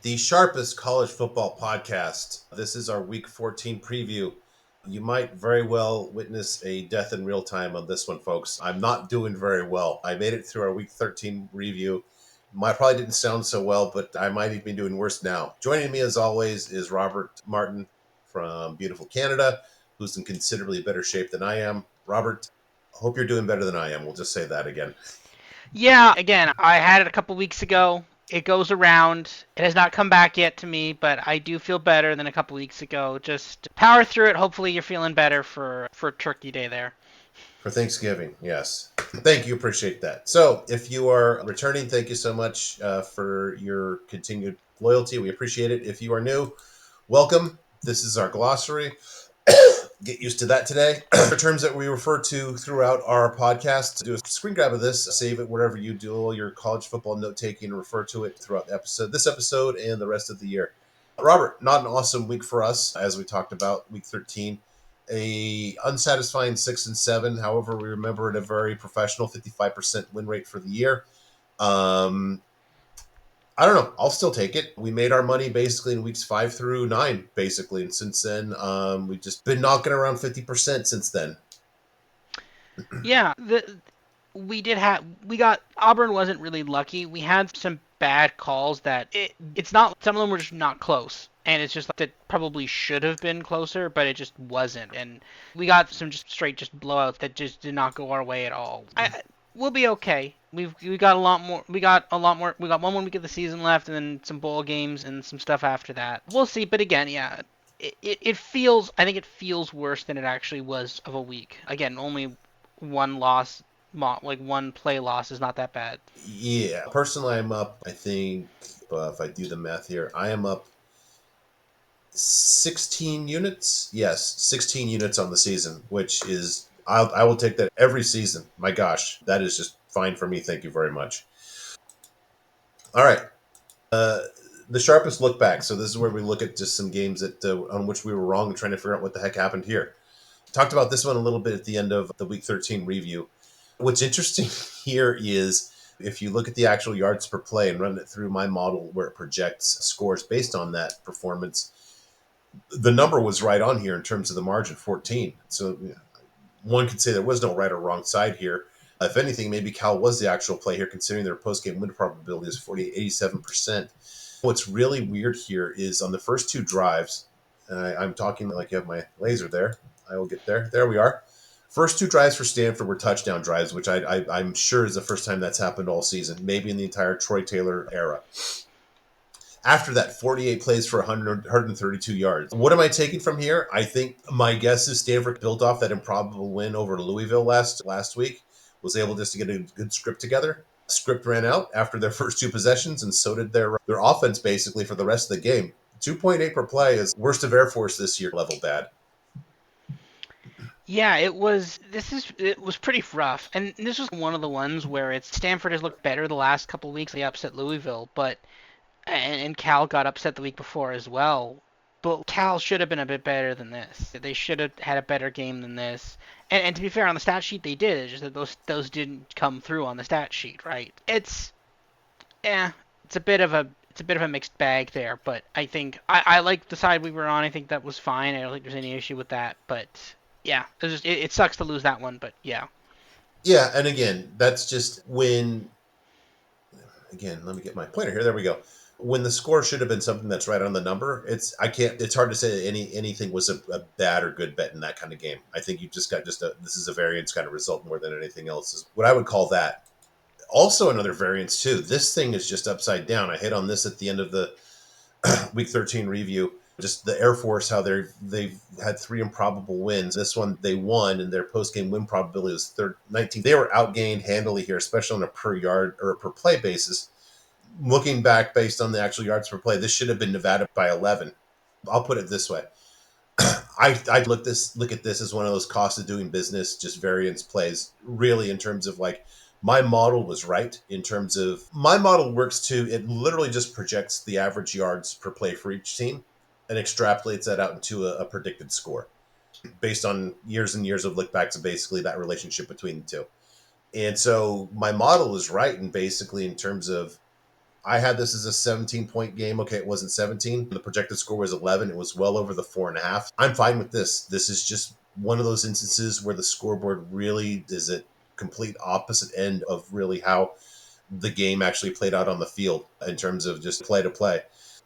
The sharpest college football podcast. This is our week 14 preview. You might very well witness a death in real time on this one, folks. I'm not doing very well. I made it through our week 13 review. I probably didn't sound so well, but I might even be doing worse now. Joining me, as always, is Robert Martin from beautiful Canada, who's in considerably better shape than I am. Robert, hope you're doing better than I am. We'll just say that again. Yeah, again, I had it a couple weeks ago. It goes around. It has not come back yet to me, but I do feel better than a couple weeks ago. Just power through it. Hopefully, you're feeling better for Turkey Day there. For Thanksgiving, yes. Thank you. Appreciate that. So, if you are returning, thank you so much for your continued loyalty. We appreciate it. If you are new, welcome. This is our glossary. Get used to that today. The terms that we refer to throughout our podcast. Do a screen grab of this, save it wherever you do all your college football note taking, and refer to it throughout the episode, this episode, and the rest of the year. Robert, not an awesome week for us, as we talked about, week 13. A unsatisfying 6-7. However, we remember it a very professional 55% win rate for the year. I don't know. I'll still take it. We made our money basically in weeks 5 through 9, basically, and since then, we've just been knocking around 50% since then. Yeah, we got Auburn wasn't really lucky. We had some bad calls that it's not. Some of them were just not close. And it's just like that probably should have been closer, but it just wasn't. And we got some just straight just blowouts that just did not go our way at all. We'll be okay. We got a lot more. We got a lot more. We got one more week of the season left, and then some bowl games and some stuff after that. We'll see. But again, yeah, it feels. I think it feels worse than it actually was of a week. Again, only one loss, like one play loss, is not that bad. Yeah. Personally, I'm up, I think, if I do the math here, I am up 16 units. Yes, 16 units on the season, which is, I will take that every season. My gosh, that is just fine for me. Thank you very much. All right. Uh, the sharpest look back. So this is where we look at just some games that on which we were wrong and trying to figure out what the heck happened here. Talked about this one a little bit at the end of the week 13 review. What's interesting here is if you look at the actual yards per play and run it through my model where it projects scores based on that performance, the number was right on here in terms of the margin, 14. So one could say there was no right or wrong side here. If anything, maybe Cal was the actual play here, considering their post-game win probability is 87%. What's really weird here is on the first two drives, I'm talking like you have my laser there. I will get there. There we are. First two drives for Stanford were touchdown drives, which I'm sure is the first time that's happened all season, maybe in the entire Troy Taylor era. After that, 48 plays for 132 yards. What am I taking from here? I think my guess is Stanford built off that improbable win over Louisville last week, was able just to get a good script together. Script ran out after their first two possessions, and so did their offense basically for the rest of the game. 2.8 per play is worst of Air Force this year level bad. Yeah, it was. It was pretty rough, and this was one of the ones where it's Stanford has looked better the last couple of weeks. They upset Louisville, but and Cal got upset the week before as well. But Cal should have been a bit better than this. They should have had a better game than this. And to be fair, on the stat sheet they did. It's just that those didn't come through on the stat sheet, right? It's a bit of a mixed bag there. But I think I like the side we were on. I think that was fine. I don't think there's any issue with that. But yeah, it sucks to lose that one. But yeah. Yeah, and again, that's just when. Again, let me get my pointer here. There we go. When the score should have been something that's right on the number, it's hard to say anything was a bad or good bet in that kind of game. I think you just got this is a variance kind of result more than anything else is what I would call that. Also another variance too. This thing is just upside down. I hit on this at the end of the week 13 review. Just the Air Force, how they've had three improbable wins. This one they won, and their post game win probability was 19. They were outgained handily here, especially on a per yard or a per play basis. Looking back based on the actual yards per play, this should have been Nevada by 11. I'll put it this way. I look at this as one of those cost of doing business, just variance plays, really, in terms of like my model was right in terms of my model works to it literally just projects the average yards per play for each team and extrapolates that out into a predicted score based on years and years of lookbacks of basically that relationship between the two. And so my model is right, and basically in terms of I had this as a 17-point game. Okay, it wasn't 17. The projected score was 11. It was well over the 4.5. I'm fine with this. This is just one of those instances where the scoreboard really is at complete opposite end of really how the game actually played out on the field in terms of just play to play.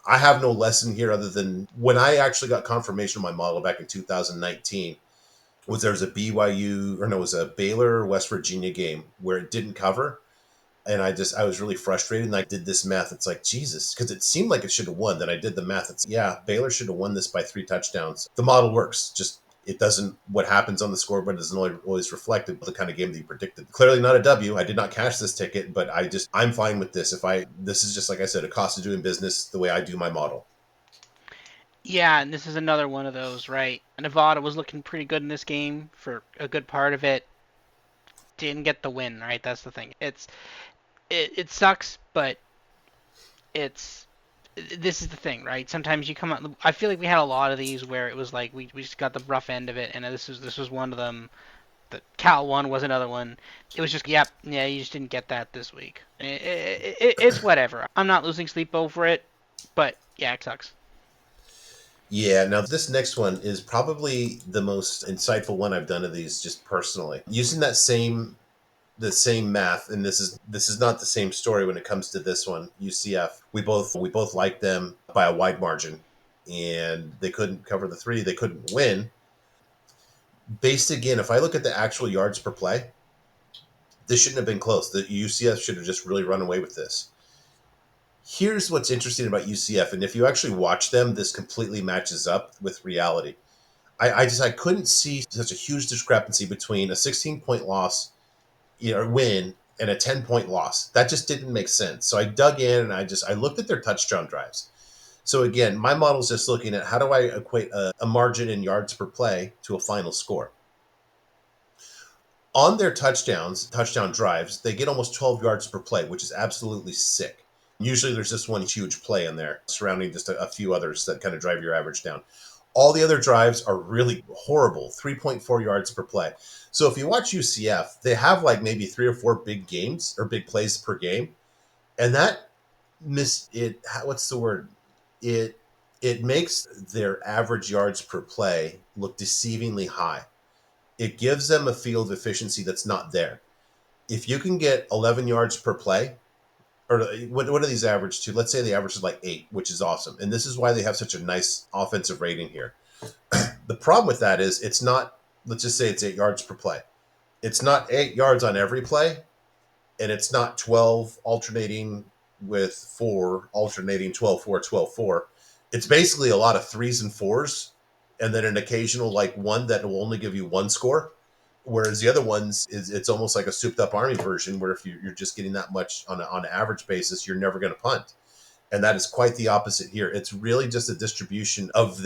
I have no lesson here other than when I actually got confirmation of my model back in 2019 was there was a BYU or no, it was a Baylor West Virginia game where it didn't cover, and I was really frustrated, and I did this math. It's like Jesus, because it seemed like it should have won. Then I did the math. It's yeah, Baylor should have won this by 3 touchdowns. The model works, just it doesn't. What happens on the scoreboard doesn't always reflect the kind of game that you predicted. Clearly not a W. I did not cash this ticket, but I'm fine with this. If I this is just like I said, a cost of doing business the way I do my model. Yeah, and this is another one of those, right? Nevada was looking pretty good in this game for a good part of it. Didn't get the win, right? That's the thing. It sucks, but it's this is the thing, right? Sometimes you come out. I feel like we had a lot of these where it was like we just got the rough end of it, and this was one of them. The Cal one was another one. It was just yep, yeah, you just didn't get that this week. It's whatever. I'm not losing sleep over it, but yeah, it sucks. Yeah, now this next one is probably the most insightful one I've done of these just personally. Using that same math, and this is not the same story when it comes to this one. UCF, we both liked them by a wide margin, and they couldn't cover the three. They couldn't win. Based again, if I look at the actual yards per play, this shouldn't have been close. The UCF should have just really run away with this. Here's what's interesting about UCF, and if you actually watch them, this completely matches up with reality. I couldn't see such a huge discrepancy between a 16-point loss, win, and a 10-point loss. That just didn't make sense. So I dug in and I looked at their touchdown drives. So again, my model is just looking at how do I equate a margin in yards per play to a final score. On their touchdown drives, they get almost 12 yards per play, which is absolutely sick. Usually there's just one huge play in there surrounding just a few others that kind of drive your average down. All the other drives are really horrible, 3.4 yards per play. So if you watch UCF, they have like maybe 3 or 4 big games or big plays per game. And that miss it what's the word? It it makes their average yards per play look deceivingly high. It gives them a field efficiency that's not there. If you can get 11 yards per play, or what are these average to? Let's say the average is like 8, which is awesome. And this is why they have such a nice offensive rating here. The problem with that is it's not, let's just say it's 8 yards per play. It's not 8 yards on every play, and it's not 12 alternating with 4, alternating 12 4 12 4. It's basically a lot of threes and fours, and then an occasional like one that will only give you one score. Whereas the other ones is it's almost like a souped up army version where if you're just getting that much on an average basis, you're never going to punt. And that is quite the opposite here. It's really just a distribution of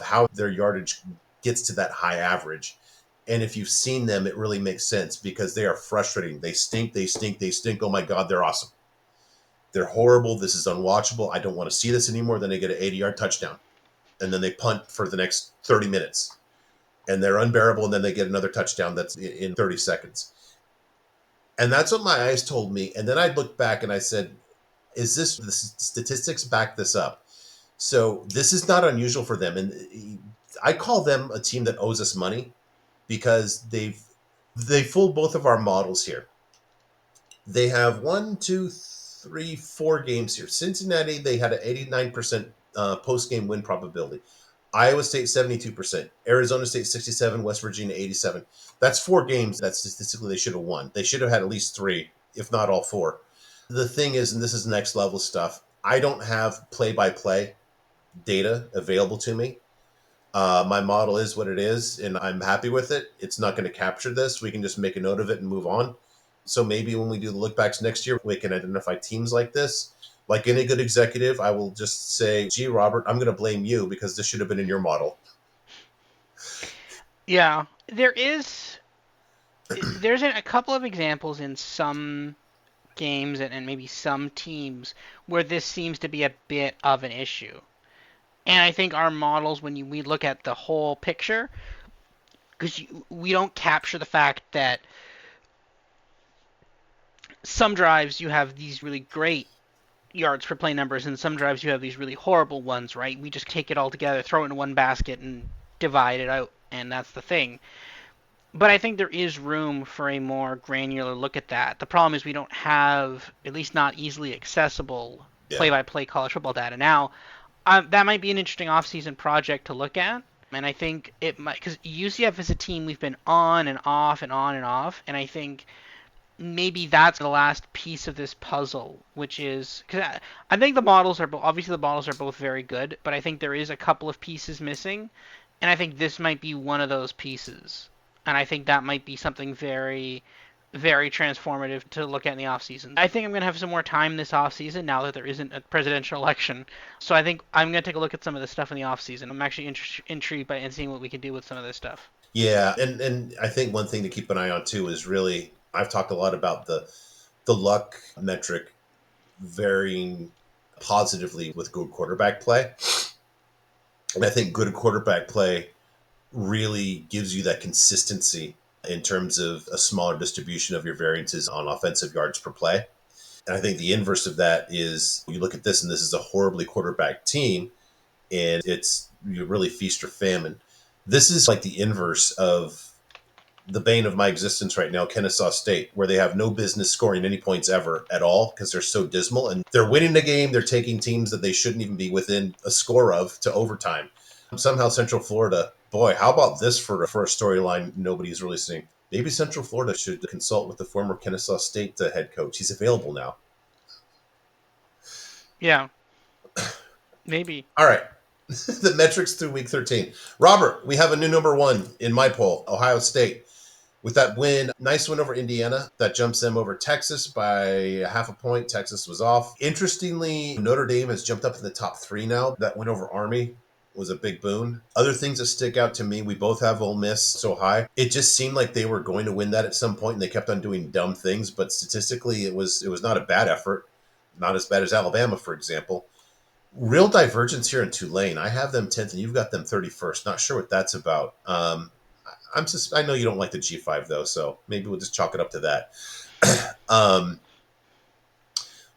how their yardage gets to that high average. And if you've seen them, it really makes sense because they are frustrating. They stink, they stink, they stink. Oh my God, they're awesome. They're horrible. This is unwatchable. I don't want to see this anymore. Then they get an 80-yard touchdown. And then they punt for the next 30 minutes. And they're unbearable. And then they get another touchdown that's in 30 seconds. And that's what my eyes told me. And then I looked back and I said, is this the statistics back this up? So this is not unusual for them. And I call them a team that owes us money because they fooled both of our models here. They have 1, 2, 3, 4 games here. Cincinnati, they had an 89% post game win probability. Iowa State 72%, Arizona State 67, West Virginia 87. That's 4 games that statistically they should have won. They should have had at least 3, if not all 4. The thing is, and this is next level stuff, I don't have play by play data available to me. My model is what it is, and I'm happy with it. It's not going to capture this. We can just make a note of it and move on. So maybe when we do the look backs next year, we can identify teams like this. Like any good executive, I will just say, gee, Robert, I'm going to blame you because this should have been in your model. Yeah, there's a couple of examples in some games and maybe some teams where this seems to be a bit of an issue. And I think our models, when we look at the whole picture, because we don't capture the fact that some drives you have these really great yards per play numbers, and some drives you have these really horrible ones, right? We just take it all together, throw it in one basket, and divide it out, and that's the thing. But I think there is room for a more granular look at that. The problem is we don't have, at least not easily accessible, Yeah. play-by-play college football data. Now, that might be an interesting off-season project to look at. And I think it might, because UCF is a team we've been on and off and on and off, and I think maybe that's the last piece of this puzzle, which is because I think the models are obviously the models are both very good, but I think there is a couple of pieces missing, and I think this might be one of those pieces, and I think that might be something very, very transformative to look at in the off season. I think I'm gonna have some more time this off season now that there isn't a presidential election, so I think I'm gonna take a look at some of this stuff in the off season. I'm actually intrigued by and seeing what we can do with some of this stuff. Yeah, and I think one thing to keep an eye on too is really I've talked a lot about the luck metric varying positively with good quarterback play. And I think good quarterback play really gives you that consistency in terms of a smaller distribution of your variances on offensive yards per play. And I think the inverse of that is you look at this and this is a horribly quarterback team and it's you really feast or famine. This is like the inverse of the bane of my existence right now, Kennesaw State, where they have no business scoring any points ever at all because they're so dismal. And they're winning the game. They're taking teams that they shouldn't even be within a score of to overtime. Somehow Central Florida, boy, how about this for a storyline nobody's really seeing? Maybe Central Florida should consult with the former Kennesaw State head coach. He's available now. Yeah, maybe. All right. The metrics through week 13. Robert, we have a new number one in my poll, Ohio State. With that win, nice win over Indiana. That jumps them over Texas by half a point. Texas was off. Interestingly, Notre Dame has jumped up in the top three now. That win over Army was a big boon. Other things that stick out to me, we both have Ole Miss so high. It just seemed like they were going to win that at some point, and they kept on doing dumb things. But statistically, it was not a bad effort. Not as bad as Alabama, for example. Real divergence here in Tulane. I have them 10th, and you've got them 31st. Not sure what that's about. I know you don't like the G5 though, so maybe we'll just chalk it up to that. um,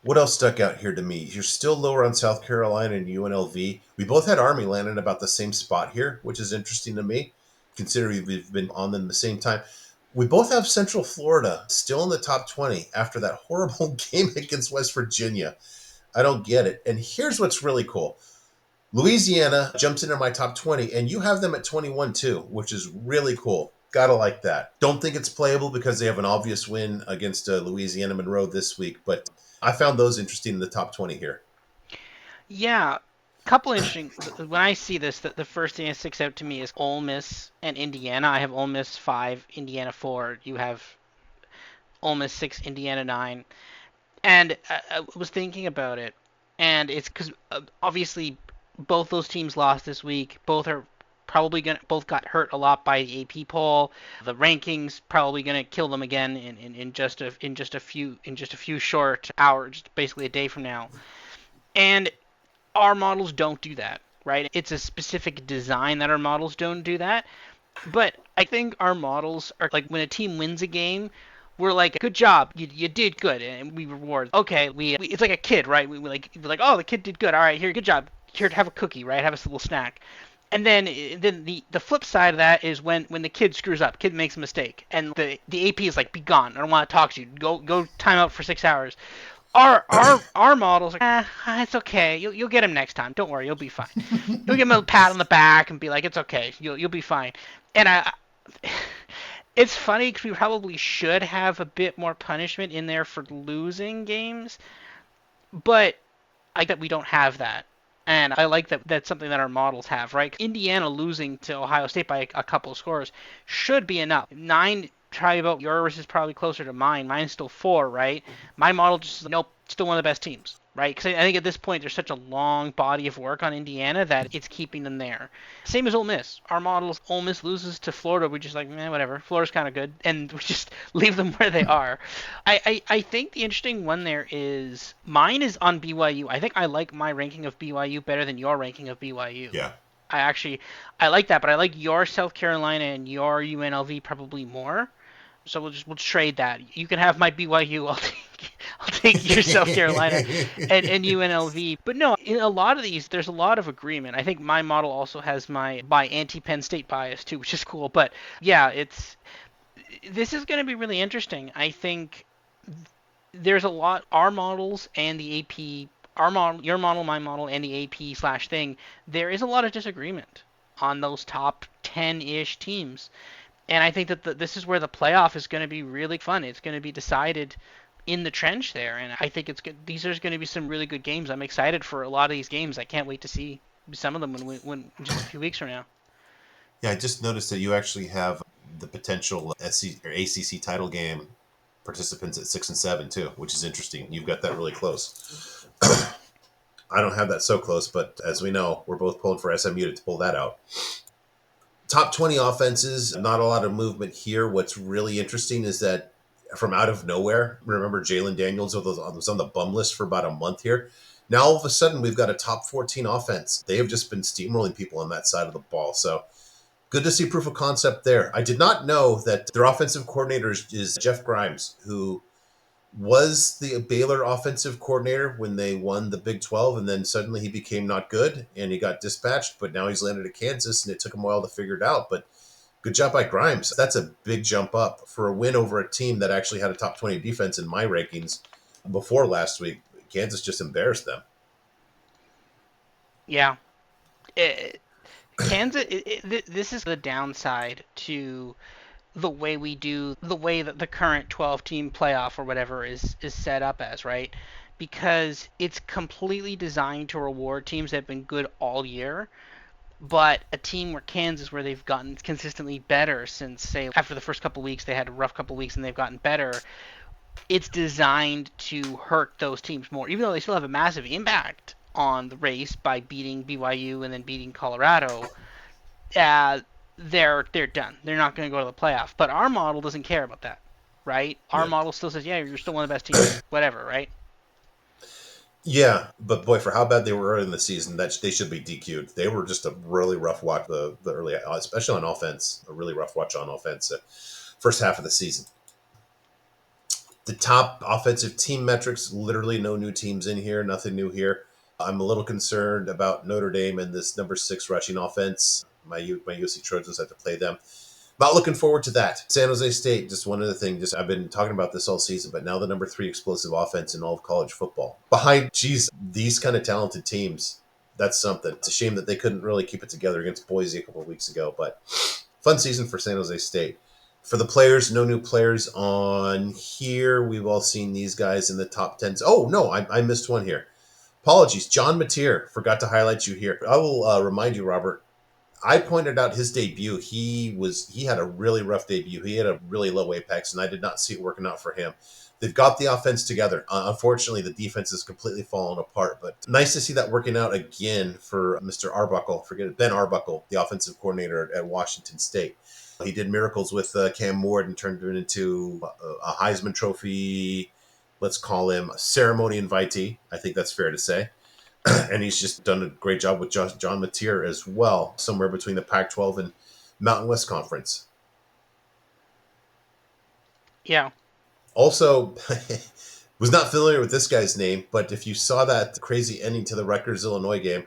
what else stuck out here to me? You're still lower on South Carolina and UNLV. We both had Army landing about the same spot here, which is interesting to me, considering we've been on them the same time. We both have Central Florida still in the top 20 after that horrible game against West Virginia. I don't get it. And here's what's really cool. Louisiana jumps into my top 20, and you have them at 21 too, which is really cool. Gotta like that. Don't think it's playable because they have an obvious win against Louisiana Monroe this week, but I found those interesting in the top 20 here. Yeah, couple interesting. When I see this, the first thing that sticks out to me is Ole Miss and Indiana. I have Ole Miss 5, Indiana 4. You have Ole Miss 6, Indiana 9. And I was thinking about it, and it's because obviously both those teams lost this week. Both are probably gonna both got hurt a lot by the AP poll. The rankings probably gonna kill them again in just a few short hours, basically a day from now. And our models don't do that, right? It's a specific design that our models don't do that. But I think our models are like when a team wins a game, we're like, good job, you did good, and we reward. Okay, we it's like a kid, right? We're like, oh, the kid did good. All right, here, good job. Here, have a cookie, right? Have a little snack. And then the flip side of that is when the kid screws up, kid makes a mistake, and the AP is like, be gone. I don't want to talk to you. Go time out for 6 hours. Our models are, it's okay. You'll get him next time. Don't worry, you'll be fine. You'll give him a pat on the back and be like, it's okay. You'll be fine. And it's funny because we probably should have a bit more punishment in there for losing games, but I like that we don't have that. And I like that that's something that our models have, right? Indiana losing to Ohio State by a couple of scores should be enough. 9, try about yours is probably closer to mine. Mine's still 4, right? My model just, nope, still one of the best teams, right? Because I think at this point there's such a long body of work on Indiana that it's keeping them there. Same as Ole Miss. Our models, Ole Miss loses to Florida, we just like, whatever. Florida's kind of good, and we just leave them where they are. I think the interesting one there is mine is on BYU. I think I like my ranking of BYU better than your ranking of BYU. Yeah. I like that, but I like your South Carolina and your UNLV probably more. So we'll trade that. You can have my BYU. I'll take your South Carolina and UNLV. But no, in a lot of these, there's a lot of agreement. I think my model also has my anti-Penn State bias too, which is cool. But yeah, this is going to be really interesting. I think there's a lot our models and the AP our model, your model, my model, and the AP slash thing. There is a lot of disagreement on those top 10-ish teams. And I think that this is where the playoff is going to be really fun. It's going to be decided in the trench there, and I think it's good. These are going to be some really good games. I'm excited for a lot of these games. I can't wait to see some of them when just a few weeks from now. Yeah, I just noticed that you actually have the potential SC or ACC title game participants at 6 and 7 too, which is interesting. You've got that really close. I don't have that so close, but as we know, we're both pulling for SMU to pull that out. Top 20 offenses, not a lot of movement here. What's really interesting is that from out of nowhere, remember Jalen Daniels was on the bum list for about a month here. Now all of a sudden we've got a top 14 offense. They have just been steamrolling people on that side of the ball. So good to see proof of concept there. I did not know that their offensive coordinator is Jeff Grimes, who was the Baylor offensive coordinator when they won the Big 12, and then suddenly he became not good and he got dispatched, but now he's landed at Kansas and it took him a while to figure it out. But good job by Grimes. That's a big jump up for a win over a team that actually had a top 20 defense in my rankings before last week. Kansas just embarrassed them. Yeah, it, Kansas. This is the downside to the way that the current 12-team playoff or whatever is set up as, right? Because it's completely designed to reward teams that have been good all year, but a team where Kansas, where they've gotten consistently better since, say, after the first couple weeks, they had a rough couple weeks and they've gotten better. It's designed to hurt those teams more, even though they still have a massive impact on the race by beating BYU and then beating Colorado. uh, they're done. They're not going to go to the playoff. But our model doesn't care about that, right? Our Yeah. model still says, yeah, you're still one of the best teams, whatever, right? Yeah, but boy, for how bad they were early in the season, that they should be DQ'd. They were just a really rough watch. The early, especially on offense, a really rough watch on offense. First half of the season. The top offensive team metrics, literally no new teams in here, nothing new here. I'm a little concerned about Notre Dame and this number 6 rushing offense. My UC Trojans have to play them. Not looking forward to that. San Jose State, just one other thing. Just I've been talking about this all season, but now the number 3 explosive offense in all of college football. Behind, geez, these kind of talented teams, that's something. It's a shame that they couldn't really keep it together against Boise a couple of weeks ago, but fun season for San Jose State. For the players, no new players on here. We've all seen these guys in the top 10s. Oh, no, I missed one here. Apologies. John Mateer, forgot to highlight you here. I will remind you, Robert, I pointed out his debut. He had a really rough debut. He had a really low apex, and I did not see it working out for him. They've got the offense together. Unfortunately, the defense has completely fallen apart. But nice to see that working out again for Mr. Arbuckle. Forget it, Ben Arbuckle, the offensive coordinator at Washington State. He did miracles with Cam Ward and turned him into a Heisman Trophy. Let's call him a ceremony invitee. I think that's fair to say. And he's just done a great job with John Mateer as well, somewhere between the Pac-12 and Mountain West Conference. Yeah. Also, was not familiar with this guy's name, but if you saw that crazy ending to the Rutgers Illinois game,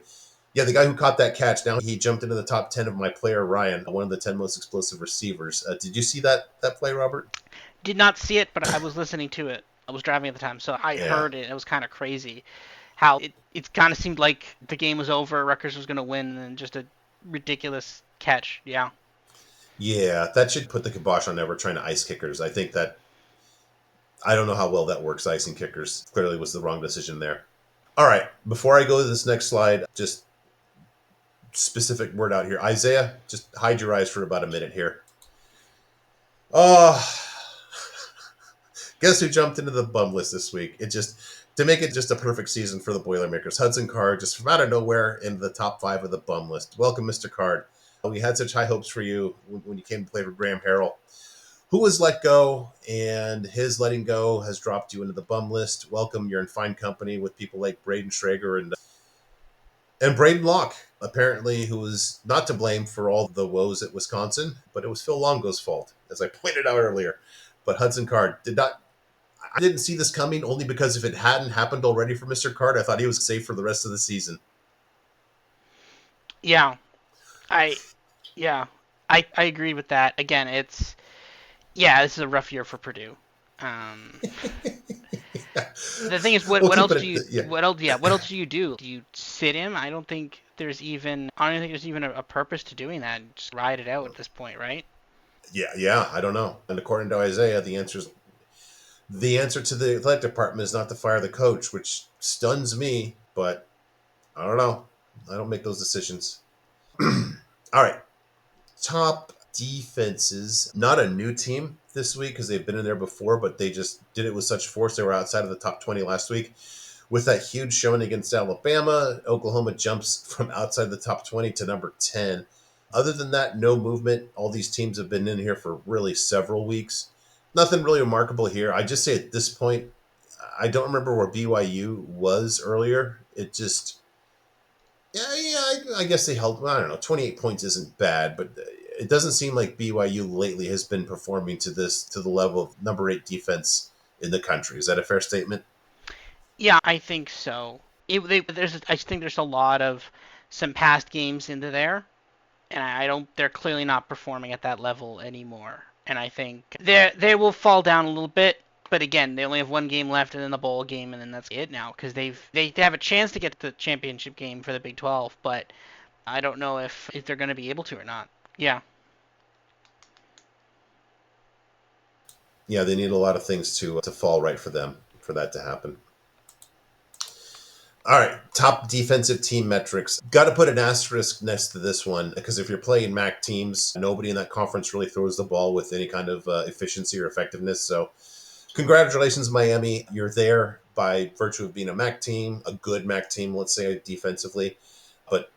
yeah, the guy who caught that catch, now he jumped into the top 10 of my player Ryan, one of the 10 most explosive receivers. Did you see that play, Robert? Did not see it, but I was listening to it. I was driving at the time, so I Yeah. heard it. It was kind of crazy how it kind of seemed like the game was over, Rutgers was going to win, and then just a ridiculous catch. Yeah. Yeah, that should put the kibosh on ever trying to ice kickers. I think that I don't know how well that works, icing kickers. Clearly was the wrong decision there. All right, before I go to this next slide, just specific word out here. Isaiah, just hide your eyes for about a minute here. Oh, guess who jumped into the bum list this week? It just to make it just a perfect season for the Boilermakers. Hudson Card just from out of nowhere into the top 5 of the bum list. Welcome, Mr. Card. We had such high hopes for you when you came to play for Graham Harrell, who was let go, and his letting go has dropped you into the bum list. Welcome, you're in fine company with people like Braden Schrager and Braden Locke, apparently, who was not to blame for all the woes at Wisconsin, but it was Phil Longo's fault, as I pointed out earlier. But Hudson Card did not I didn't see this coming only because if it hadn't happened already for Mr. Card, I thought he was safe for the rest of the season. Yeah, I yeah, I agree with that. Again, it's yeah, this is a rough year for Purdue. Um, the thing is, We'll what keep else it do at you yeah. what else do you do? Do you sit him? I don't think there's even a purpose to doing that. Just ride it out at this point, right? Yeah, I don't know. And according to Isaiah, the answer to the athletic department is not to fire the coach, which stuns me, but I don't know. I don't make those decisions. All right. Top defenses. Not a new team this week because they've been in there before, but they just did it with such force. They were outside of the top 20 last week. With that huge showing against Alabama, Oklahoma jumps from outside the top 20 to number 10. Other than that, no movement. All these teams have been in here for really several weeks. Nothing really remarkable here. I just say at this point, I don't remember where BYU was earlier. It just, I guess they held, well, I don't know, 28 points isn't bad, but it doesn't seem like BYU lately has been performing to the level of number 8 defense in the country. Is that a fair statement? Yeah, I think so. I think there's a lot of some past games into there, and I don't. They're clearly not performing at that level anymore. And I think they will fall down a little bit. But again, they only have one game left, and then the bowl game, and then that's it now because they have a chance to get to the championship game for the Big 12. But I don't know if they're going to be able to or not. Yeah, Yeah, they need a lot of things to fall right for them for that to happen. All right, top defensive team metrics. Got to put an asterisk next to this one because if you're playing MAC teams, nobody in that conference really throws the ball with any kind of efficiency or effectiveness. So, congratulations, Miami. You're there by virtue of being a MAC team, a good MAC team, let's say defensively. But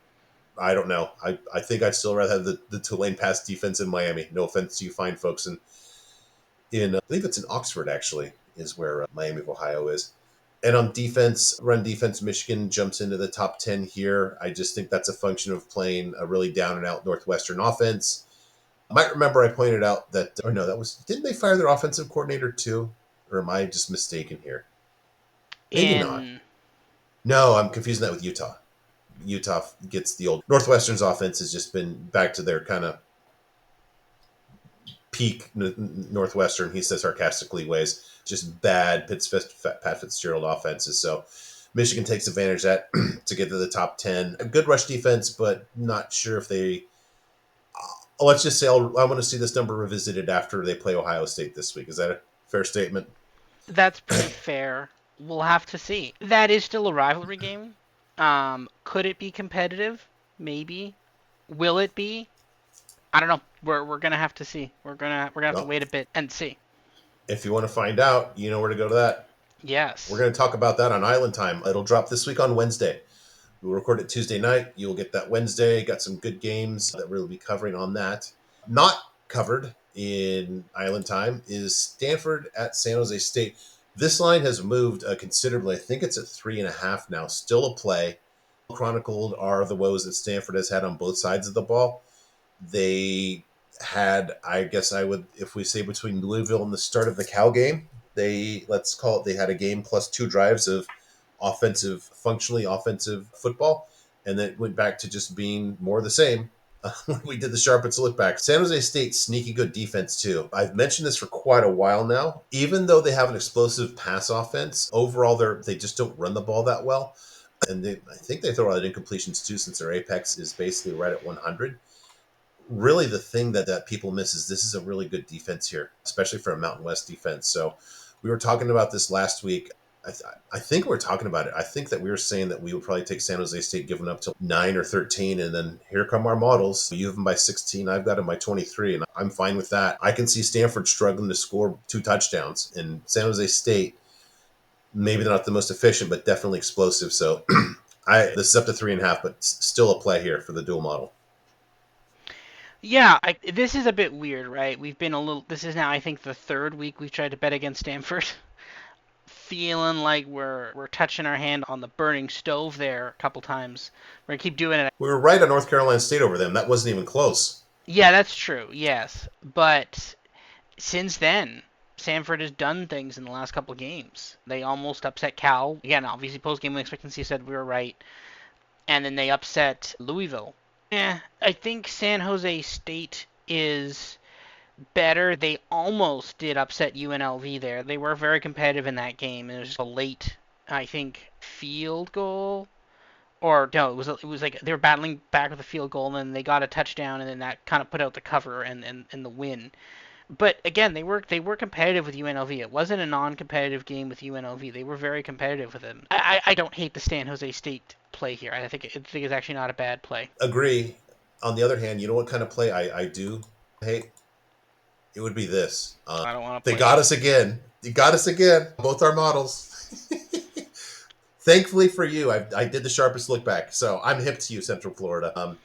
I don't know. I think I'd still rather have the Tulane pass defense in Miami. No offense to you fine folks in I believe it's in Oxford actually is where Miami of Ohio is. And on defense, run defense, Michigan jumps into the top 10 here. I just think that's a function of playing a really down and out Northwestern offense. I might remember I pointed out that, or no, that was, didn't they fire their offensive coordinator too? Or am I just mistaken here? Maybe not. in No, I'm confusing that with Utah. Utah gets the old Northwestern's offense has just been back to their kind of peak Northwestern, he says sarcastically, ways. Just bad Pat Fitzgerald offenses. So Michigan takes advantage of that to get to the top 10. A good rush defense, but not sure if they. Let's just say I want to see this number revisited after they play Ohio State this week. Is that a fair statement? That's pretty fair. We'll have to see. That is still a rivalry game. Could it be competitive? Maybe. Will it be? I don't know. We're gonna have to see. We're gonna have to Well, wait a bit and see. if you want to find out, you know where to go to that. We're Yes. going to talk about that on Island Time. It'll drop this week on Wednesday. We'll record it Tuesday night. You'll get that Wednesday. Got some good games that we'll be covering on that. Not covered in Island Time is Stanford at San Jose State. This line has moved considerably. I think it's at 3.5 now. Still a play. Chronicled are the woes that Stanford has had on both sides of the ball. They had, I guess I would, if we say between Louisville and the start of the Cal game, let's call it, they had a game plus 2 drives of functionally offensive football. And then it went back to just being more of the same when we did the Sharpets look back. San Jose State, sneaky good defense, too. I've mentioned this for quite a while now. Even though they have an explosive pass offense, overall, they just don't run the ball that well. And I think they throw a lot of incompletions, too, since their apex is basically right at 100. Really, the thing that people miss is this is a really good defense here, especially for a Mountain West defense. So we were talking about this last week. I think we are talking about it. I think that we were saying that we would probably take San Jose State giving up to 9 or 13, and then here come our models. You have them by 16, I've got them by 23, and I'm fine with that. I can see Stanford struggling to score 2 touchdowns, and San Jose State, maybe not the most efficient, but definitely explosive. So this is up to 3.5, but still a play here for the dual model. Yeah. This is a bit weird, right? We've been a little. This is now, I think, the third week we've tried to bet against Stanford. Feeling like we're touching our hand on the burning stove there a couple times. We're gonna keep doing it. We were right on North Carolina State over them. That wasn't even close. Yeah, that's true. Yes, but since then, Stanford has done things in the last couple of games. They almost upset Cal. Again, obviously post-game expectancy said we were right. And then they upset Louisville. I think San Jose State is better. They almost did upset UNLV there. They were very competitive in that game. It was just a late, I think, field goal. Or no, it was like they were battling back with a field goal, and then they got a touchdown, and then that kind of put out the cover and the win. But again, they were competitive with UNLV. It wasn't a non-competitive game with UNLV. They were very competitive with them. I don't hate the San Jose State play here. I think it's actually not a bad play. Agree. On the other hand, you know what kind of play I do hate? It would be this. I don't want to They play got that. us again. They got us again. Both our models. Thankfully for you, I did the sharpest look back. So I'm hip to you, Central Florida.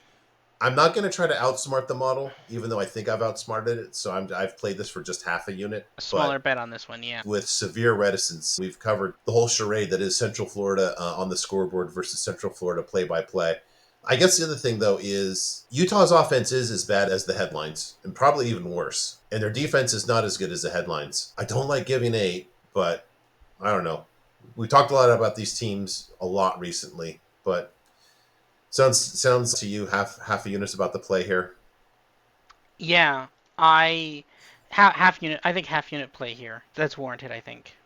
I'm not going to try to outsmart the model, even though I think I've outsmarted it. So I've played this for just half a unit. A smaller But bet on this one, yeah. with severe reticence, we've covered the whole charade that is Central Florida on the scoreboard versus Central Florida play by play. I guess the other thing, though, is Utah's offense is as bad as the headlines, and probably even worse. And their defense is not as good as the headlines. I don't like giving 8, but I don't know. We talked a lot about these teams a lot recently, but sounds to you half a unit's about the play here. Yeah, I half unit. I think half unit play here. That's warranted. I think.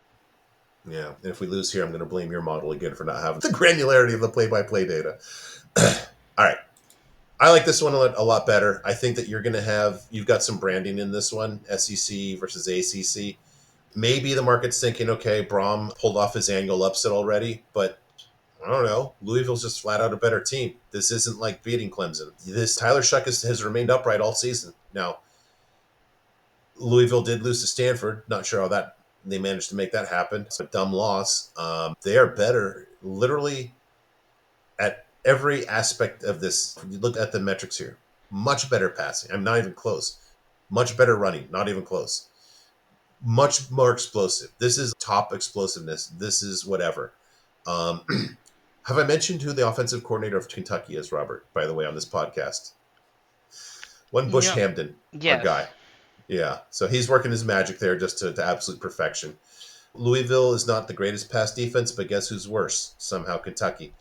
Yeah, and if we lose here, I'm going to blame your model again for not having the granularity of the play-by-play data. All right. I like this one a lot better. I think that you've got some branding in this one, SEC versus ACC. Maybe the market's thinking, okay, Braum pulled off his annual upset already, but I don't know. Louisville's just flat out a better team. This isn't like beating Clemson. This Tyler Shuck has remained upright all season. Now, Louisville did lose to Stanford. Not sure how that they managed to make that happen. It's a dumb loss. They are better, literally at every aspect of this. You look at the metrics here. Much better passing. I'm not even close. Much better running. Not even close. Much more explosive. This is top explosiveness. This is whatever. Um, have I mentioned who the offensive coordinator of Kentucky is, Robert, by the way, on this podcast? One Bush No. Hamden, our Yes. guy. Yeah. So he's working his magic there just to absolute perfection. Louisville is not the greatest pass defense, but guess who's worse? Somehow Kentucky.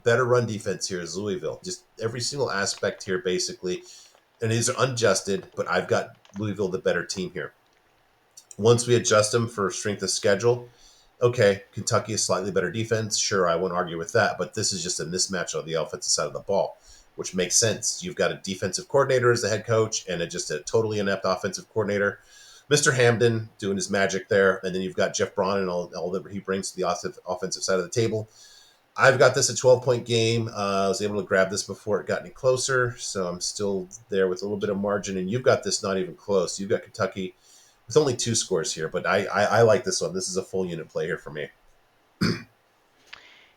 Better run defense here is Louisville. Just every single aspect here, basically. And these are unadjusted, but I've got Louisville the better team here. Once we adjust them for strength of schedule, okay, Kentucky is slightly better defense. Sure, I won't argue with that, but this is just a mismatch on the offensive side of the ball, which makes sense. You've got a defensive coordinator as the head coach and just a totally inept offensive coordinator. Mr. Hamden doing his magic there, and then you've got Jeff Braun and all that he brings to the offensive side of the table. I've got this a 12-point game. I was able to grab this before it got any closer, so I'm still there with a little bit of margin. And you've got this not even close. You've got Kentucky with only 2 scores here, but I like this one. This is a full unit play here for me.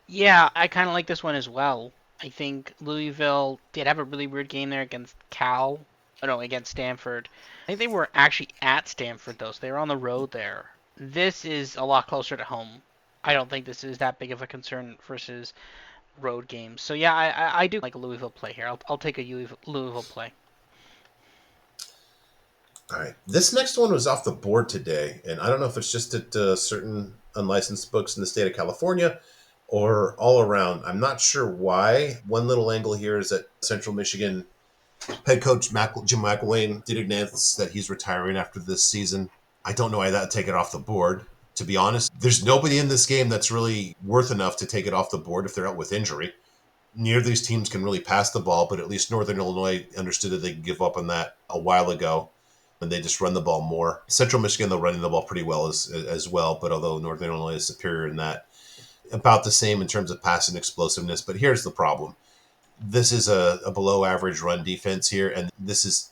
Yeah, I kind of like this one as well. I think Louisville did have a really weird game there against Cal. Oh, no, against Stanford. I think they were actually at Stanford, though, so they were on the road there. This is a lot closer to home. I don't think this is that big of a concern versus road games. So, yeah, I do like a Louisville play here. I'll take a Louisville play. All right. This next one was off the board today, and I don't know if it's just at certain unlicensed books in the state of California or all around. I'm not sure why. One little angle here is that Central Michigan head coach Jim McElwain did announce that he's retiring after this season. I don't know why that would take it off the board. To be honest, there's nobody in this game that's really worth enough to take it off the board if they're out with injury. Neither of these teams can really pass the ball, but at least Northern Illinois understood that they could give up on that a while ago and they just run the ball more. Central Michigan, they're running the ball pretty well as well, but although Northern Illinois is superior in that, about the same in terms of passing explosiveness. But here's the problem. This is a below average run defense here, and this is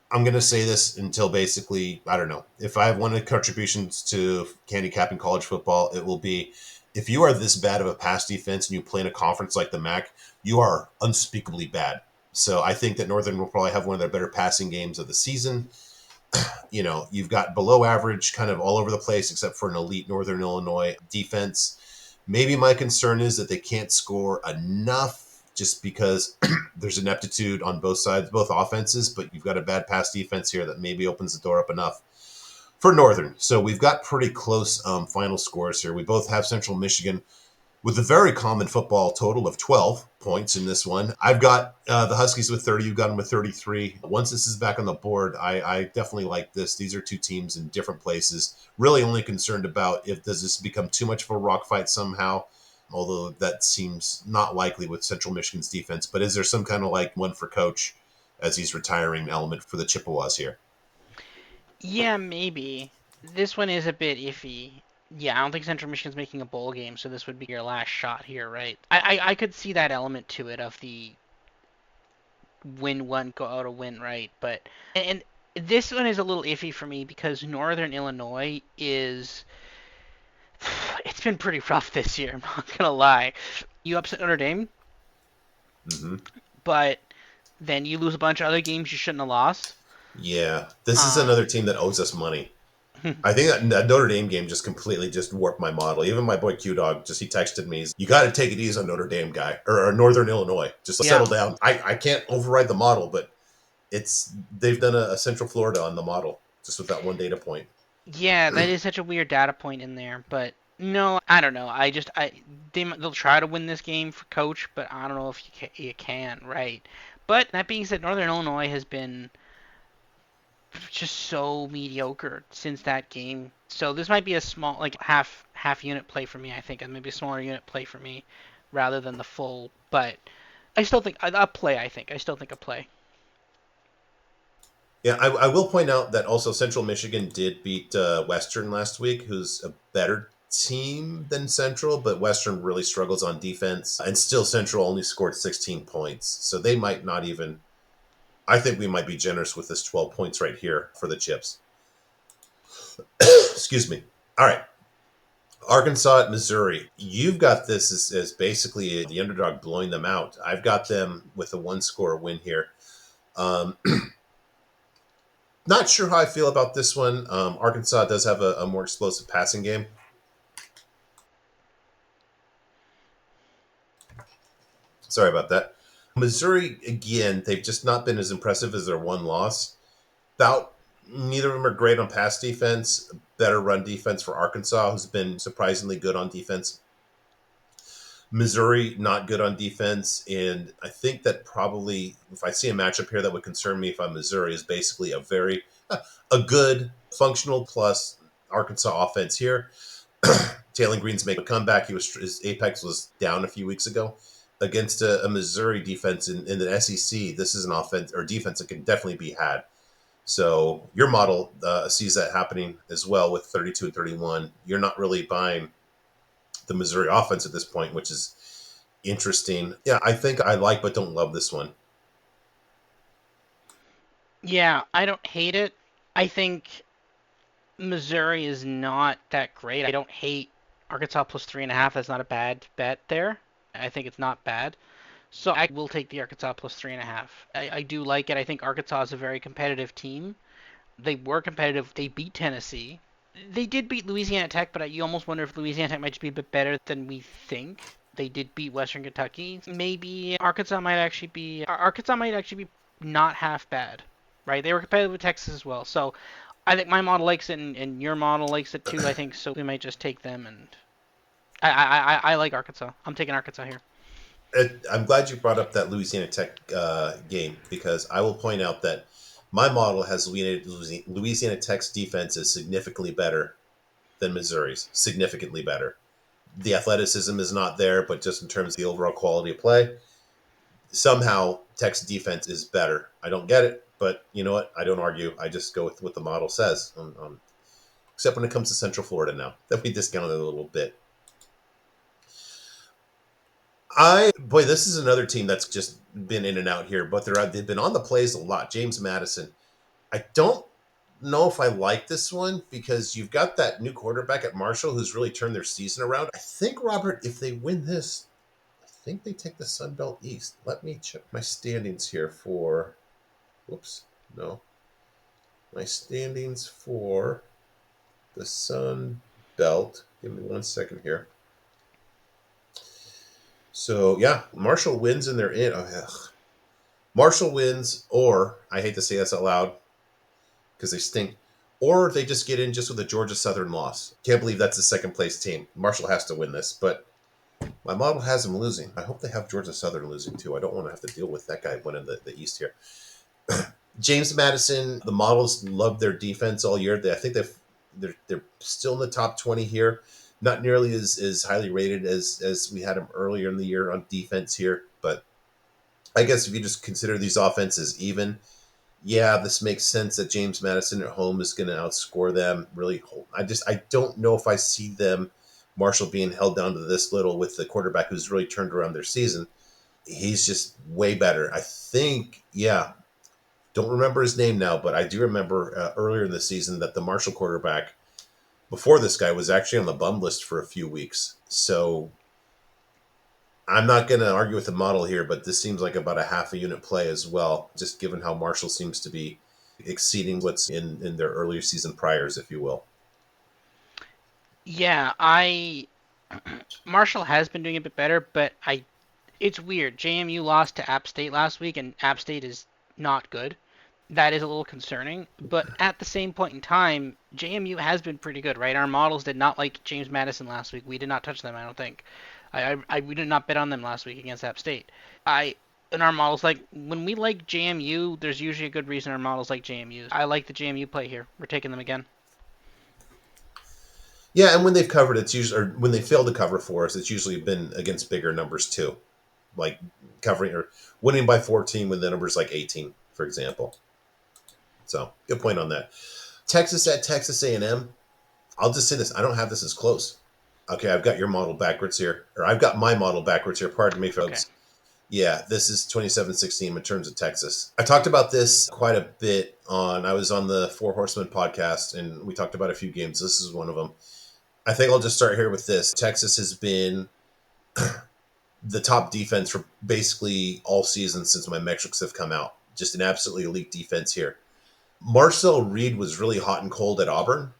I'm going to say this until basically, I don't know. If I have one of the contributions to handicapping college football, it will be if you are this bad of a pass defense and you play in a conference like the MAC, you are unspeakably bad. So I think that Northern will probably have one of their better passing games of the season. You know, you've got below average kind of all over the place except for an elite Northern Illinois defense. Maybe my concern is that they can't score enough just because there's ineptitude on both sides, both offenses, but you've got a bad pass defense here that maybe opens the door up enough. for Northern. So we've got pretty close final scores here. We both have Central Michigan with a very common football total of 12 points in this one. I've got the Huskies with 30. You've got them with 33. Once this is back on the board, I definitely like this. These are two teams in different places. Really only concerned about if does this become too much of a rock fight somehow, although that seems not likely with Central Michigan's defense. But is there some kind of like one for coach as he's retiring element for the Chippewas here? Yeah, maybe. This one is a bit iffy. Yeah, I don't think Central Michigan's making a bowl game, so this would be your last shot here, right? I could see that element to it of the win one, go out a win, right? And this one is a little iffy for me because Northern Illinois is it's been pretty rough this year. I'm not gonna lie. You upset Notre Dame, Mm-hmm. but then you lose a bunch of other games you shouldn't have lost. Yeah, this is Um, another team that owes us money. I think that Notre Dame game just completely just warped my model. Even my boy Q Dog just he texted me, "You got to take it easy on Notre Dame guy or Northern Illinois. Just yeah, settle down." I can't override the model, but it's they've done a Central Florida on the model just with that one data point. yeah, that is such a weird data point in there, but no, I don't know. They'll try to win this game for coach, but I don't know if you can, right? But that being said, Northern Illinois has been just so mediocre since that game. So this might be a small, like half unit play for me. I think, and maybe a smaller unit play for me, rather than the full. But I still think a play. I think I still think a play. Yeah, I will point out that also Central Michigan did beat Western last week, who's a better team than Central, but Western really struggles on defense, and still Central only scored 16 points, so they might not even. I think we might be generous with this 12 points right here for the Chips. Excuse me. All right. Arkansas at Missouri. You've got this as basically the underdog blowing them out. I've got them with a one score win here. Um, not sure how I feel about this one. Arkansas does have a more explosive passing game. Sorry about that. Missouri, again, they've just not been as impressive as their one loss. About neither of them are great on pass defense. Better run defense for Arkansas, who's been surprisingly good on defense. Missouri not good on defense, and I think that probably if I see a matchup here that would concern me if I'm Missouri is basically a good functional plus Arkansas offense here. Taylor Green's making a comeback. His apex was down a few weeks ago against a Missouri defense in the SEC. This is an offense or defense that can definitely be had. So your model sees that happening as well with 32 and 31. You're not really buying the Missouri offense at this point, which is interesting. Yeah, I think I like but don't love this one. Yeah, I don't hate it. I think Missouri is not that great. I don't hate Arkansas plus 3.5. That's not a bad bet there. I think it's not bad. So I will take the Arkansas plus 3.5. I do like it. I think Arkansas is a very competitive team. They were competitive. They beat Tennessee. They did beat Louisiana Tech, but you almost wonder if Louisiana Tech might just be a bit better than we think. They did beat Western Kentucky. Maybe Arkansas might actually be not half bad, right? They were competitive with Texas as well. So I think my model likes it, and your model likes it too. I think so. We might just take them, and I like Arkansas. I'm taking Arkansas here. I'm glad you brought up that Louisiana Tech game because I will point out that my model has Louisiana Tech's defense is significantly better than Missouri's, significantly better. The athleticism is not there, but just in terms of the overall quality of play, somehow Tech's defense is better. I don't get it, but you know what? I don't argue. I just go with what the model says. Except when it comes to Central Florida now, that we discounted a little bit. This is another team that's just been in and out here, but they've been on the plays a lot. James Madison. I don't know if I like this one because you've got that new quarterback at Marshall who's really turned their season around. I think Robert, if they win this, I think they take the Sun Belt East. Let me check my standings here for. Whoops, no, my standings for the Sun Belt. Give me 1 second here. So yeah, Marshall wins and they're in. Oh, ugh. Marshall wins, or I hate to say this out loud because they stink. or they just get in just with a Georgia Southern loss. Can't believe that's the second place team. Marshall has to win this, but my model has them losing. I hope they have Georgia Southern losing too. I don't want to have to deal with that guy winning the East here. James Madison, the models love their defense all year. I think they're still in the top 20 here. Not nearly as highly rated as we had them earlier in the year on defense here, but I guess if you just consider these offenses even, yeah, this makes sense that James Madison at home is going to outscore them. Really, I don't know if I see them Marshall being held down to this little with the quarterback who's really turned around their season. He's just way better. I think, yeah, don't remember his name now, but I do remember earlier in the season that the Marshall quarterback before this guy was actually on the bum list for a few weeks. So I'm not going to argue with the model here, but this seems like about a half a unit play as well, just given how Marshall seems to be exceeding what's in their earlier season priors, if you will. Yeah, I Marshall has been doing a bit better, but I it's weird. JMU lost to App State last week, and App State is not good. That is a little concerning. But at the same point in time, JMU has been pretty good, right? Our models did not like James Madison last week. We did not touch them, I don't think. We did not bet on them last week against App State. I in our models, like when we like JMU, there's usually a good reason our models like JMU. I like the JMU play here. We're taking them again. Yeah, and when they've covered, it's usually, or when they fail to cover for us, it's usually been against bigger numbers too, like covering or winning by 14 when the number's like 18, for example. So good point on that. Texas at Texas A&M. I'll just say this: I don't have this as close. Okay, I've got your model backwards here, or I've got my model backwards here. Pardon me, Okay. folks. Yeah, this is 27-16 in terms of Texas. I talked about this quite a bit I was on the Four Horsemen podcast, and we talked about a few games. This is one of them. I think I'll just start here with this. Texas has been the top defense for basically all season since my metrics have come out. Just an absolutely elite defense here. Marcel Reed was really hot and cold at Auburn.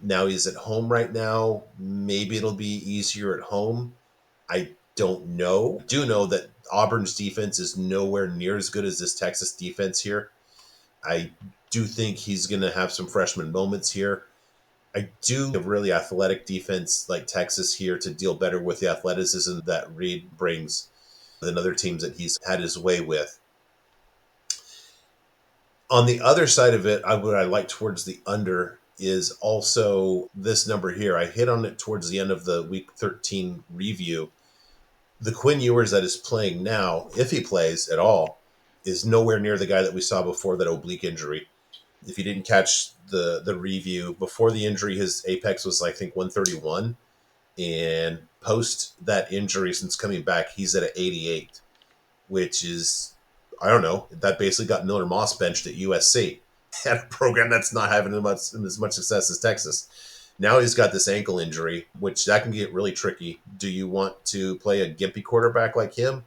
Now he's at home right now. Maybe it'll be easier at home. I don't know. I do know that Auburn's defense is nowhere near as good as this Texas defense here. I do think he's going to have some freshman moments here. I do a really athletic defense like Texas here to deal better with the athleticism that Reed brings than other teams that he's had his way with. On the other side of it, what I like towards the under is also this number here. I hit on it towards the end of the week 13 review. The Quinn Ewers that is playing now, if he plays at all, is nowhere near the guy that we saw before that oblique injury. If you didn't catch the review, before the injury, his apex was, I think, 131. And post that injury, since coming back, he's at an 88, which is, I don't know, that basically got Miller Moss benched at USC at a program that's not having as much success as Texas. Now he's got this ankle injury, which that can get really tricky. Do you want to play a gimpy quarterback like him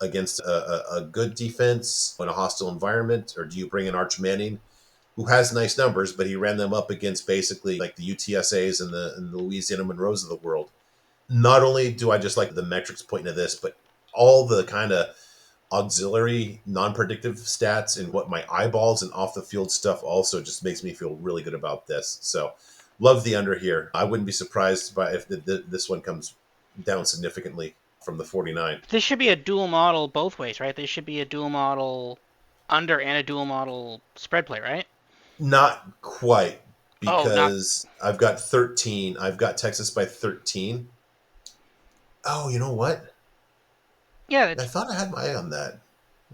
against a good defense in a hostile environment, or do you bring in Arch Manning, who has nice numbers, but he ran them up against basically like the UTSAs and the Louisiana Monroes of the world? Not only do I just like the metrics pointing to this, but all the kind of auxiliary non-predictive stats and what my eyeballs and off the field stuff also just makes me feel really good about this. So love the under here. I wouldn't be surprised by if this one comes down significantly from the 49. This should be a dual model both ways, right? This should be a dual model under and a dual model spread play, right? Not quite, Oh, not because I've got 13. I've got Texas by 13. Oh, you know what? yeah. I That's thought I had my eye on that.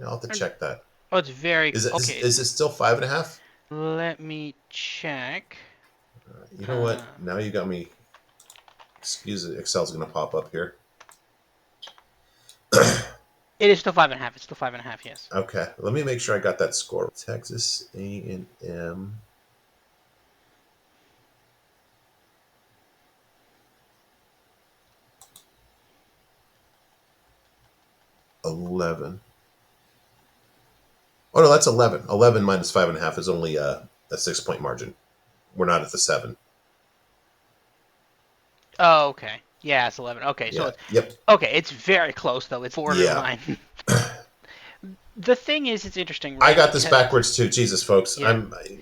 I'll have to check that. oh, it's very Is it okay. is it still 5.5? Let me check. You know Uh, what? Now you got me. Excuse it. Excel's going to pop up here. it is still 5.5. It's still 5.5. Yes. Okay, let me make sure I got that score. Texas A&M 11. Oh no, that's 11. 11 minus 5.5 is only a 6 point margin. We're not at the 7. Oh, okay. Yeah, it's 11. Okay, so Yeah. it's Yep. okay. It's very close though. It's Yeah. borderline. the thing is, it's interesting, I right? got this Because backwards too. Jesus, folks, yeah,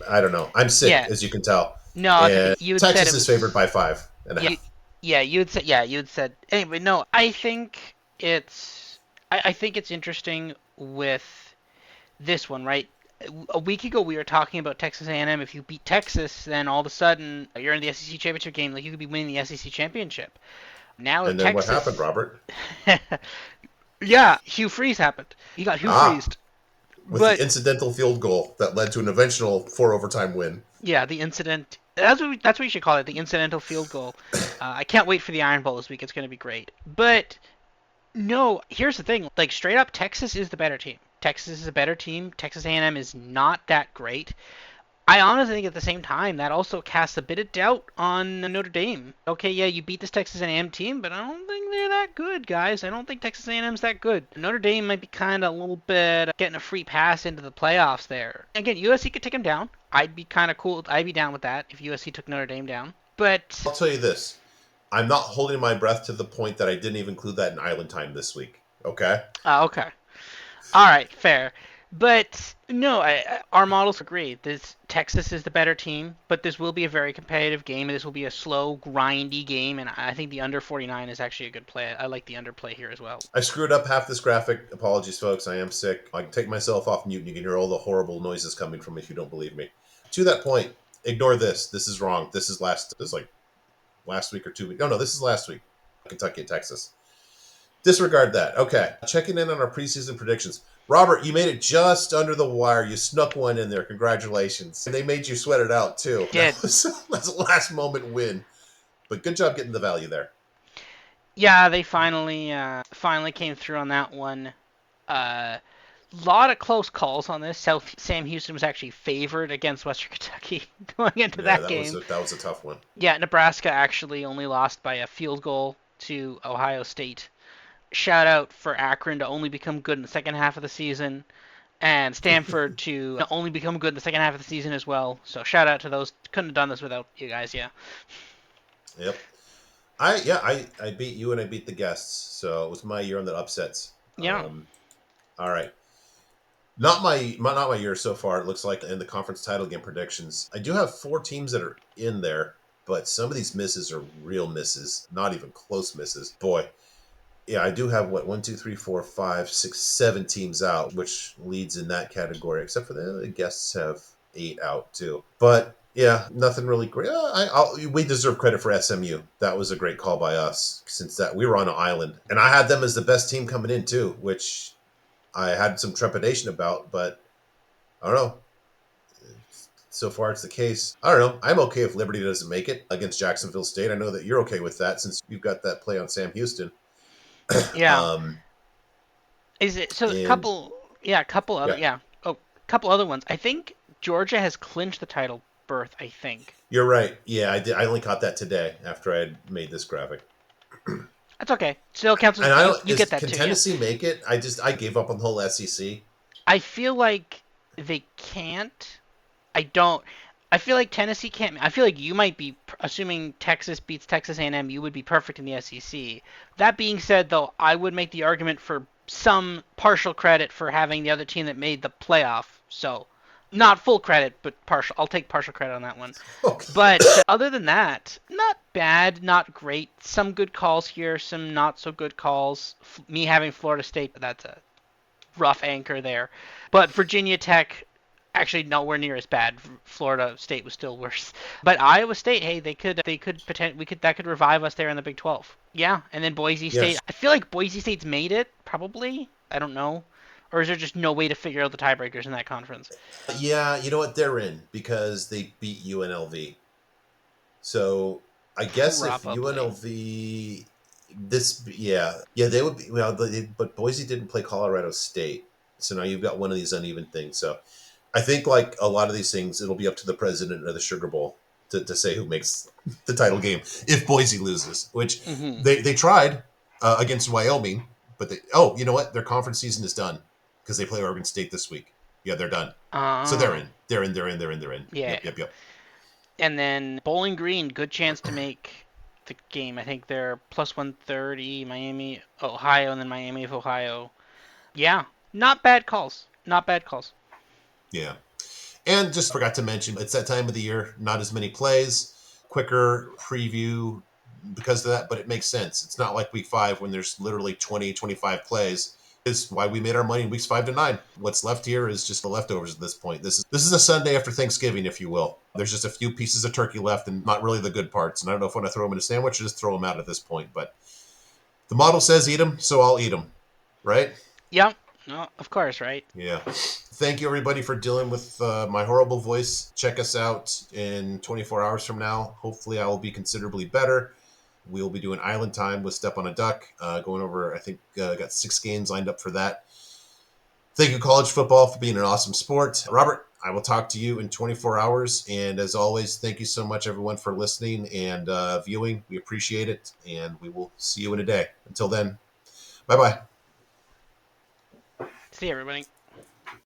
I don't know. I'm sick, yeah, as you can tell, no, it's okay. and You had said Texas it is favored was by 5.5. yeah, you had said anyway. No, I think I think it's interesting with this one, right? A week ago, we were talking about Texas A&M. If you beat Texas, then all of a sudden you're in the SEC championship game. Like you could be winning the SEC championship. Now And then what happened, Texas, Robert? yeah, Hugh Freeze happened. He got Hugh Ah, Freezed, with the but incidental field goal that led to an eventual 4 overtime win. yeah, the incident. That's what you should call it. The incidental field goal. I can't wait for the Iron Bowl this week. It's going to be great. But no, here's the thing. Like straight up, Texas is the better team. Texas is a better team. Texas A&M is not that great. I honestly think at the same time that also casts a bit of doubt on Notre Dame. Okay, yeah, you beat this Texas A&M team, but I don't think they're that good, guys. I don't think Texas A&M's that good. Notre Dame might be kind of a little bit getting a free pass into the playoffs there. Again, USC could take them down. I'd be kind of cool. I'd be down with that if USC took Notre Dame down. But I'll tell you this: I'm not holding my breath to the point that I didn't even include that in Island Time this week. Okay. okay, all right, fair. But no, our models agree. This Texas is the better team, but this will be a very competitive game. This will be a slow, grindy game, and I think the under 49 is actually a good play. I like the underplay here as well. I screwed up half this graphic. Apologies, folks. I am sick. I can take myself off mute and you can hear all the horrible noises coming from me if you don't believe me. To that point, ignore this. This is wrong. This is like last week or 2 weeks. No, this is last week. Kentucky and Texas. Disregard that. Okay. Checking in on our preseason predictions. Robert, you made it just under the wire. You snuck one in there. Congratulations. And they made you sweat it out too. Did That's a last moment win. But good job getting the value there. yeah, they finally came through on that one. Uh, lot of close calls on this. Sam Houston was actually favored against Western Kentucky going into Yeah, that game. that was a tough one. Yeah, Nebraska actually only lost by a field goal to Ohio State. Shout out for Akron to only become good in the second half of the season, and Stanford to only become good in the second half of the season as well. So shout out to those. Couldn't have done this without you guys. Yeah. Yep. I beat you and I beat the guests, so it was my year on the upsets. Yeah. All right, not my year so far. It looks like in the conference title game predictions, I do have 4 teams that are in there, but some of these misses are real misses, not even close misses. Boy, yeah, I do have what 1, 2, 3, 4, 5, 6, 7 teams out, which leads in that category. Except for the guests have 8 out too. But yeah, nothing really great. We deserve credit for SMU. That was a great call by us, since that we were on an island, and I had them as the best team coming in too, which I had some trepidation about. But I don't know. So far, it's the case. I don't know. I'm okay if Liberty doesn't make it against Jacksonville State. I know that you're okay with that since you've got that play on Sam Houston. Yeah. um, Is it so? A and couple. Yeah. A couple other. yeah, Yeah. Oh, couple other ones. I think Georgia has clinched the title berth. I think. you're right. Yeah, I did. I only caught that today after I had made this graphic. That's okay. Still counts as And I don't. you get that Can too. Yeah. Tennessee make it? I gave up on the whole SEC. I feel like they can't. I don't. I feel like Tennessee can't. I feel like you might be assuming Texas beats Texas A&M. You would be perfect in the SEC. That being said, though, I would make the argument for some partial credit for having the other team that made the playoff. So, not full credit, but partial. I'll take partial credit on that one. Okay. But other than that, not bad, not great. Some good calls here, some not so good calls. Me having Florida State, that's a rough anchor there. But Virginia Tech, actually nowhere near as bad. Florida State was still worse. But Iowa State, hey, that could revive us there in the Big 12. Yeah, and then Boise State. Yes. I feel like Boise State's made it, probably. I don't know. Or is there just no way to figure out the tiebreakers in that conference? Yeah, you know what? They're in because they beat UNLV. So I guess if Probably. UNLV yeah they would be but Boise didn't play Colorado State, so now you've got one of these uneven things. So I think like a lot of these things, it'll be up to the president of the Sugar Bowl to say who makes the title game if Boise loses, which Mm-hmm. they tried against Wyoming, but you know what? Their conference season is done because they play Oregon State this week. Yeah, they're done. So they're Oh, in. They're in. They're in. They're in. They're in. yeah. Yep. Yep. Yep. And then Bowling Green, good chance to make the game. I think they're plus 130. Miami, Ohio, and then Miami of Ohio. Yeah, Not bad calls. Not bad calls. Yeah. And just forgot to mention, it's that time of the year, not as many plays, quicker preview because of that, but it makes sense. It's not like week 5 when there's literally 20, 25 plays. Is why we made our money in weeks 5 to 9. What's left here is just the leftovers at this point. This is a Sunday after Thanksgiving, if you will. There's just a few pieces of turkey left and not really the good parts. And I don't know if I want to throw them in a sandwich or just throw them out at this point. But the model says eat them, so I'll eat them. Right? Yep. No, of course, right? Yeah. Thank you, everybody, for dealing with my horrible voice. Check us out in 24 hours from now. Hopefully, I will be considerably better. We'll be doing Island Time with Step on a Duck, going over, I think, got 6 games lined up for that. Thank you, college football, for being an awesome sport. Robert, I will talk to you in 24 hours. And as always, thank you so much, everyone, for listening and viewing. We appreciate it. And we will see you in a day. Until then, bye bye. See you, everybody.